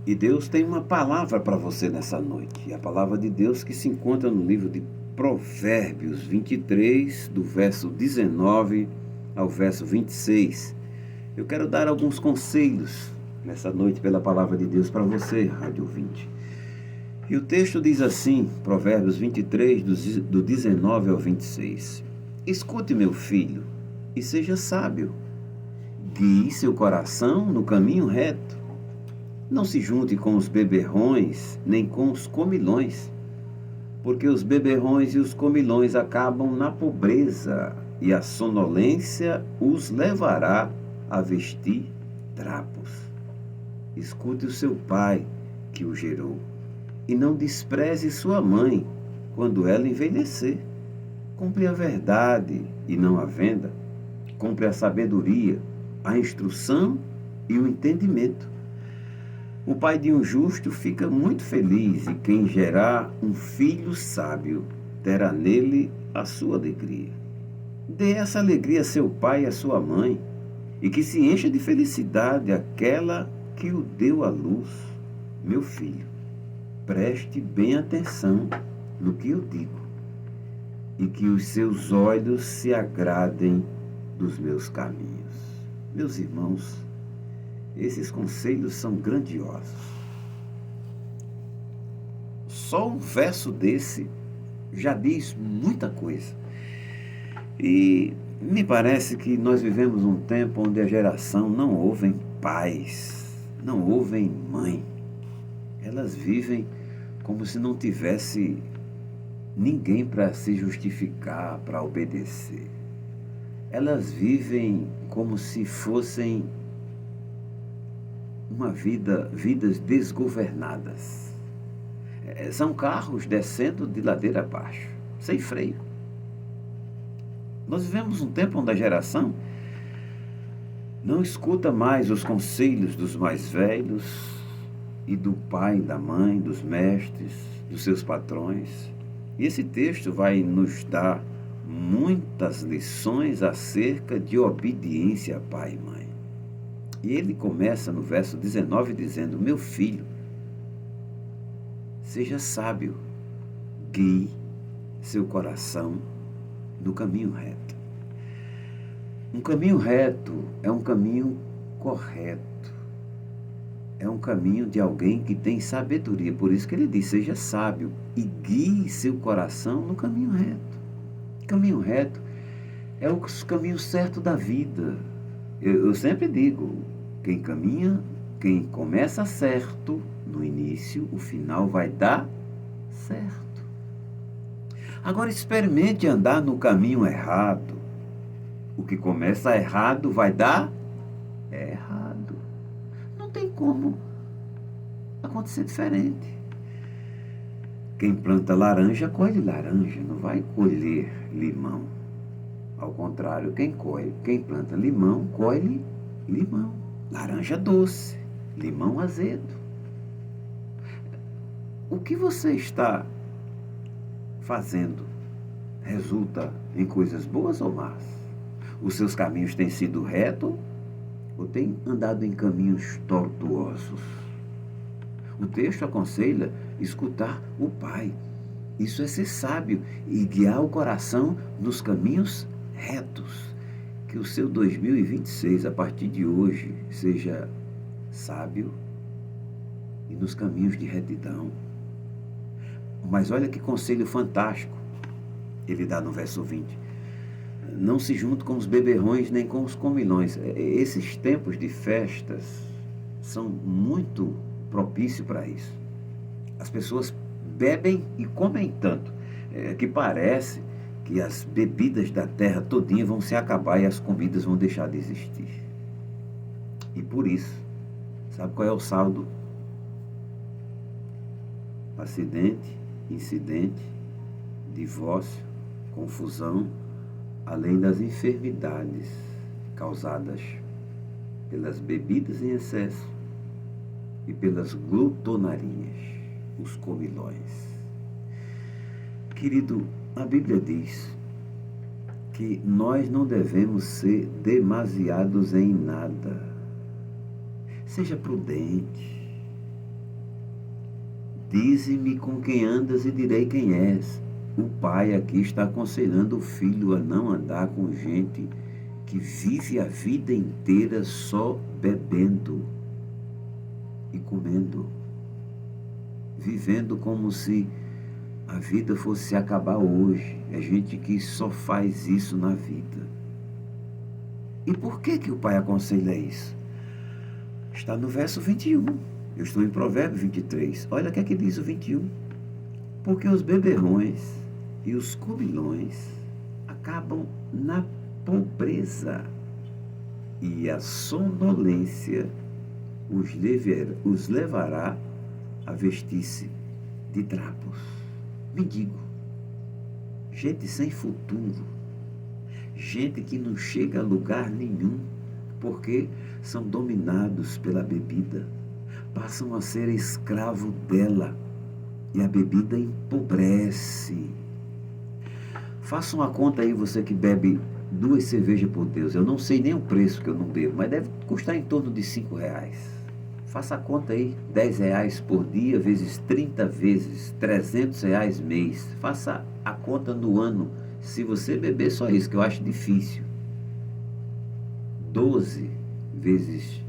E Deus tem uma palavra para você nessa noite. E a palavra de Deus que se encontra no livro de Provérbios 23, do verso 19 ao verso 26. Eu quero dar alguns conselhos nessa noite pela palavra de Deus para você, rádio ouvinte. E o texto diz assim, Provérbios 23, do 19 ao 26. Escute, meu filho, e seja sábio. Guie seu coração no caminho reto. Não se junte com os beberrões, nem com os comilões, porque os beberrões e os comilões acabam na pobreza, e a sonolência os levará a vestir trapos. Escute o seu pai, que o gerou, e não despreze sua mãe quando ela envelhecer. Compre a verdade e não a venda. Compre a sabedoria, a instrução e o entendimento. O pai de um justo fica muito feliz, e quem gerar um filho sábio terá nele a sua alegria. Dê essa alegria a seu pai e a sua mãe, e que se encha de felicidade aquela que o deu à luz. Meu filho, preste bem atenção no que eu digo, e que os seus olhos se agradem dos meus caminhos. Meus irmãos, esses conselhos são grandiosos. Só um verso desse já diz muita coisa. E me parece que nós vivemos um tempo onde a geração não ouvem pais, não ouvem mãe. Elas vivem como se não tivesse ninguém para se justificar, para obedecer. Elas vivem como se fossem vidas desgovernadas. São carros descendo de ladeira abaixo, sem freio. Nós vivemos um tempo onde a geração não escuta mais os conselhos dos mais velhos e do pai, da mãe, dos mestres, dos seus patrões. E esse texto vai nos dar muitas lições acerca de obediência a pai e mãe. E ele começa no verso 19 dizendo: meu filho, seja sábio, guie seu coração no caminho reto. Um caminho reto é um caminho correto. É um caminho de alguém que tem sabedoria. Por isso que ele diz: seja sábio e guie seu coração no caminho reto. Caminho reto é o caminho certo da vida. Eu sempre digo, quem começa certo no início, o final vai dar certo. Agora experimente andar no caminho errado. O que começa errado vai dar errado. Não tem como acontecer diferente. Quem planta laranja, colhe laranja, não vai colher limão. Ao contrário, quem planta limão, colhe limão. Laranja doce, limão azedo. O que você está fazendo resulta em coisas boas ou más? Os seus caminhos têm sido retos ou têm andado em caminhos tortuosos? O texto aconselha escutar o pai. Isso é ser sábio e guiar o coração nos caminhos retos. Que o seu 2026, a partir de hoje, seja sábio e nos caminhos de retidão. Mas olha que conselho fantástico ele dá no verso 20. Não se junte com os beberrões nem com os comilões. Esses tempos de festas são muito propícios para isso. As pessoas bebem e comem tanto que parece que as bebidas da terra todinha vão se acabar e as comidas vão deixar de existir. E por isso, sabe qual é o saldo? Acidente, incidente, divórcio, confusão, além das enfermidades causadas pelas bebidas em excesso e pelas glutonarias, os comilões. Querido, a Bíblia diz que nós não devemos ser demasiados em nada. Seja prudente, Dize-me com quem andas e direi quem és. O pai aqui está aconselhando o filho a não andar com gente que vive a vida inteira só bebendo e comendo, vivendo como se a vida fosse acabar hoje. É gente que só faz isso na vida. E por que o pai aconselha isso? Está no verso 21. Eu estou em Provérbios 23. Olha o que é que diz o 21. Porque os beberrões e os comilões acabam na pobreza, e a sonolência os levará a vestir-se de trapos. Mendigo, gente sem futuro, gente que não chega a lugar nenhum, porque são dominados pela bebida, passam a ser escravo dela, e a bebida empobrece. Faça uma conta aí, você que bebe 2 cervejas por Deus. Eu não sei nem o preço, que eu não bebo, mas deve custar em torno de R$ 5. Faça a conta aí, R$ 10 por dia, vezes 30 vezes, R$ 300 mês. Faça a conta no ano, se você beber só isso, que eu acho difícil. 12 vezes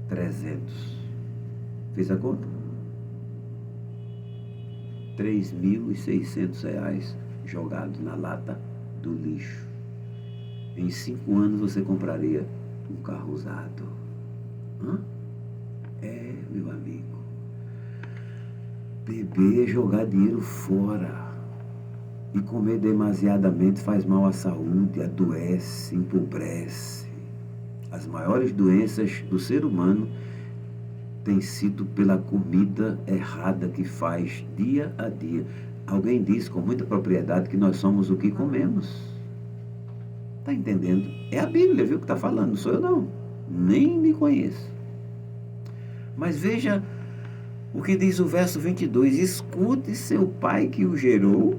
300. Fez a conta? R$ 3.600 jogados na lata do lixo. Em 5 anos você compraria um carro usado. Meu amigo. Beber é jogar dinheiro fora. E comer demasiadamente faz mal à saúde, adoece, empobrece. As maiores doenças do ser humano têm sido pela comida errada que faz dia a dia. Alguém diz com muita propriedade que nós somos o que comemos. Está entendendo? É a Bíblia, viu, que está falando, não sou eu não. Nem me conheço. Mas veja o que diz o verso 22. Escute seu pai que o gerou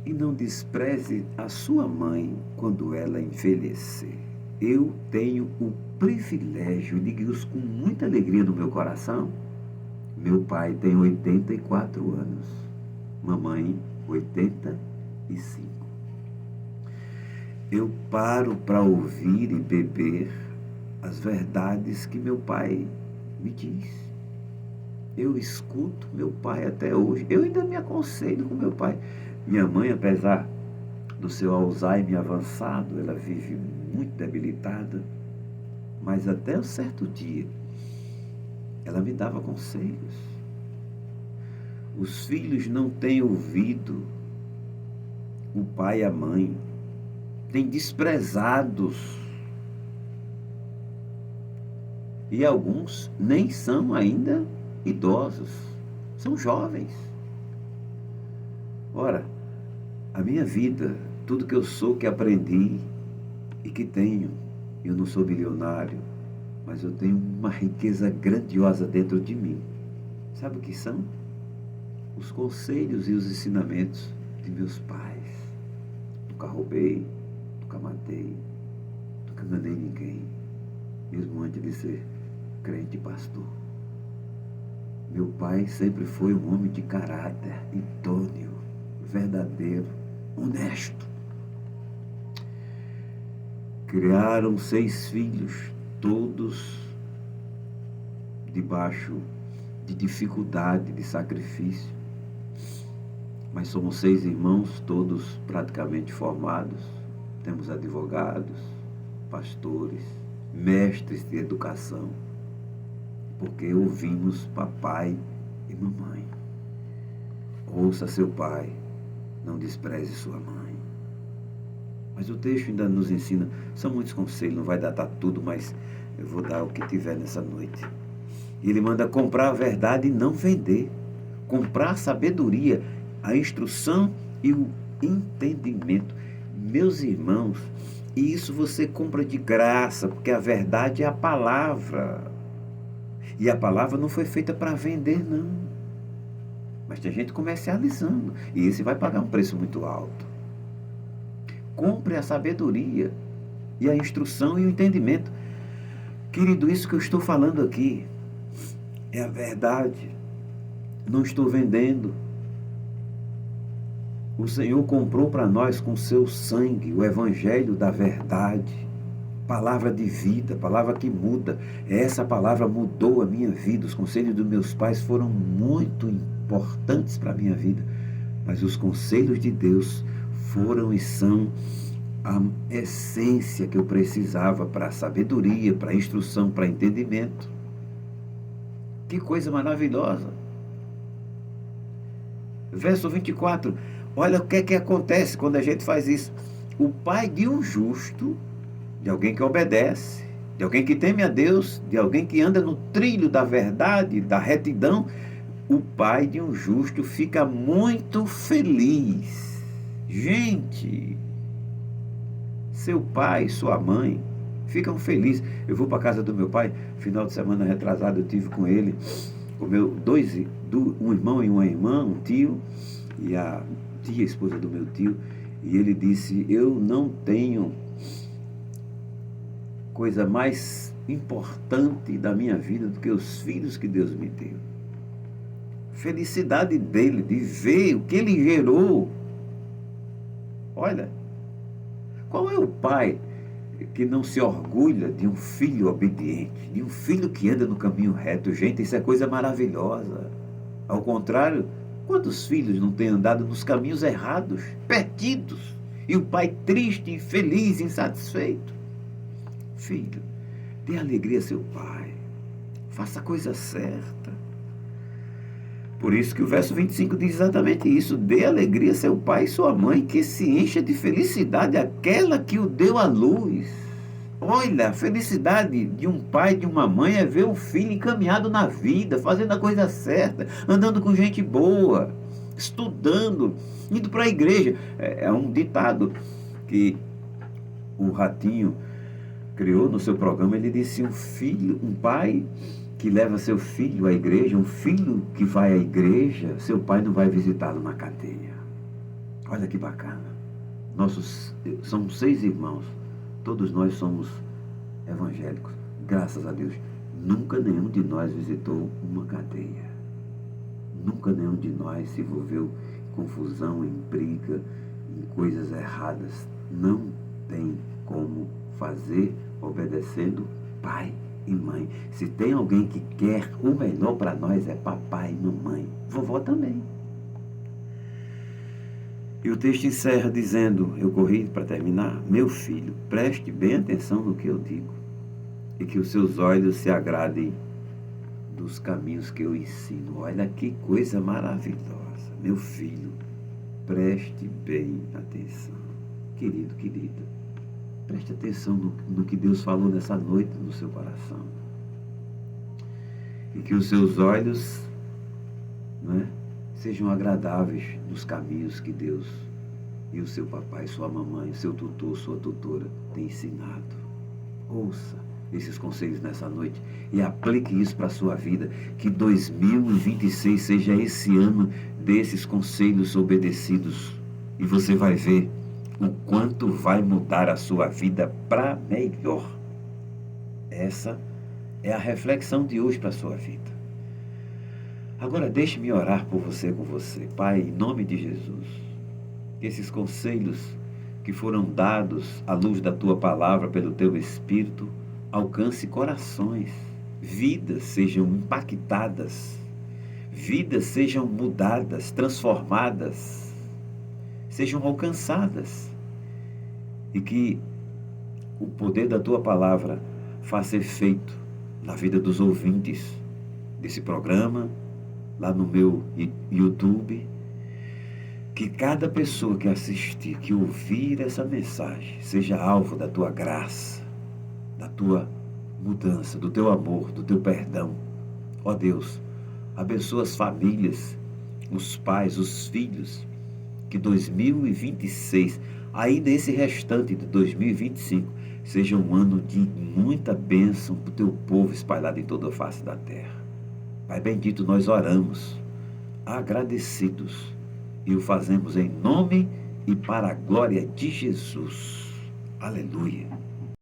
e não despreze a sua mãe quando ela envelhecer. Eu tenho o privilégio, digo isso com muita alegria no meu coração. Meu pai tem 84 anos, mamãe 85. Eu paro para ouvir e beber as verdades que meu pai me diz. Eu escuto meu pai até hoje. Eu ainda me aconselho com meu pai. Minha mãe, apesar do seu Alzheimer avançado, ela vive muito debilitada, mas até um certo dia ela me dava conselhos. Os filhos não têm ouvido o pai e a mãe, têm desprezados, e alguns nem são ainda idosos, são jovens. Ora, a minha vida, tudo que eu sou, que aprendi e que tenho, eu não sou bilionário, mas eu tenho uma riqueza grandiosa dentro de mim. Sabe o que são? Os conselhos e os ensinamentos de meus pais. Nunca roubei, nunca matei, nunca enganei ninguém, mesmo antes de ser crente e pastor. Meu pai sempre foi um homem de caráter, idôneo, verdadeiro, honesto. Criaram 6 filhos, todos debaixo de dificuldade, de sacrifício. Mas somos 6 irmãos, todos praticamente formados. Temos advogados, pastores, mestres de educação, porque ouvimos papai e mamãe. Ouça seu pai, não despreze sua mãe. Mas o texto ainda nos ensina, são muitos conselhos, não vai datar tudo, mas eu vou dar o que tiver nessa noite. Ele manda comprar a verdade e não vender. Comprar a sabedoria, a instrução e o entendimento. Meus irmãos, e isso você compra de graça, porque a verdade é a palavra. E a palavra não foi feita para vender, não. Mas tem gente comercializando, e esse vai pagar um preço muito alto. Compre a sabedoria e a instrução e o entendimento. Querido, isso que eu estou falando aqui é a verdade. Não estou vendendo. O Senhor comprou para nós com seu sangue o evangelho da verdade. Palavra de vida, palavra que muda. Essa palavra mudou a minha vida. Os conselhos dos meus pais foram muito importantes para a minha vida. Mas os conselhos de Deus foram e são a essência que eu precisava para a sabedoria, para a instrução, para entendimento. Que coisa maravilhosa. Verso 24. Olha o que é que acontece quando a gente faz isso. O pai de um justo, de alguém que obedece, de alguém que teme a Deus, de alguém que anda no trilho da verdade, da retidão, o pai de um justo fica muito feliz. Gente, seu pai, sua mãe, ficam felizes. Eu vou para a casa do meu pai, final de semana retrasado eu tive com ele, um irmão e uma irmã, um tio, e a tia, esposa do meu tio, e ele disse, eu não tenho coisa mais importante da minha vida do que os filhos que Deus me deu. Felicidade dele, de ver o que ele gerou. Olha, qual é o pai que não se orgulha de um filho obediente, de um filho que anda no caminho reto? Gente, isso é coisa maravilhosa. Ao contrário, quantos filhos não têm andado nos caminhos errados, perdidos, e o pai triste, infeliz, insatisfeito? Filho, dê alegria a seu pai, faça a coisa certa. Por isso que o verso 25 diz exatamente isso: dê alegria a seu pai e sua mãe, que se encha de felicidade aquela que o deu à luz. Olha, a felicidade de um pai e de uma mãe é ver o filho encaminhado na vida, fazendo a coisa certa, andando com gente boa, estudando, indo para a igreja. É um ditado que o Ratinho criou no seu programa. Ele disse: um pai que leva seu filho à igreja, um filho que vai à igreja, seu pai não vai visitá-lo na cadeia. Olha que bacana. Somos 6 irmãos, todos nós somos evangélicos, graças a Deus. Nunca nenhum de nós visitou uma cadeia. Nunca nenhum de nós se envolveu em confusão, em briga, em coisas erradas. Não tem como fazer obedecendo pai e mãe. Se tem alguém que quer o melhor para nós, é papai e mamãe. Vovó também. E o texto encerra dizendo, eu corri para terminar: meu filho, preste bem atenção no que eu digo, e que os seus olhos se agradem dos caminhos que eu ensino. Olha que coisa maravilhosa. Meu filho, preste bem atenção. Querido, querida, preste atenção no que Deus falou nessa noite no seu coração. E que os seus olhos, sejam agradáveis nos caminhos que Deus e o seu papai, sua mamãe, seu tutor, sua tutora têm ensinado. Ouça esses conselhos nessa noite e aplique isso para a sua vida. Que 2026 seja esse ano desses conselhos obedecidos. E você vai ver o quanto vai mudar a sua vida para melhor. Essa é a reflexão de hoje para a sua vida. Agora deixe-me orar por você, com você. Pai, em nome de Jesus, que esses conselhos que foram dados à luz da Tua palavra pelo Teu Espírito alcance corações, vidas sejam impactadas, vidas sejam mudadas, transformadas, sejam alcançadas, e que o poder da Tua palavra faça efeito na vida dos ouvintes desse programa, lá no meu YouTube. Que cada pessoa que assistir, que ouvir essa mensagem, seja alvo da Tua graça, da Tua mudança, do Teu amor, do Teu perdão. Ó Deus, abençoa as famílias, os pais, os filhos. Que 2026, ainda esse restante de 2025, seja um ano de muita bênção para o Teu povo espalhado em toda a face da terra. Pai bendito, nós oramos, agradecidos, e o fazemos em nome e para a glória de Jesus. Aleluia.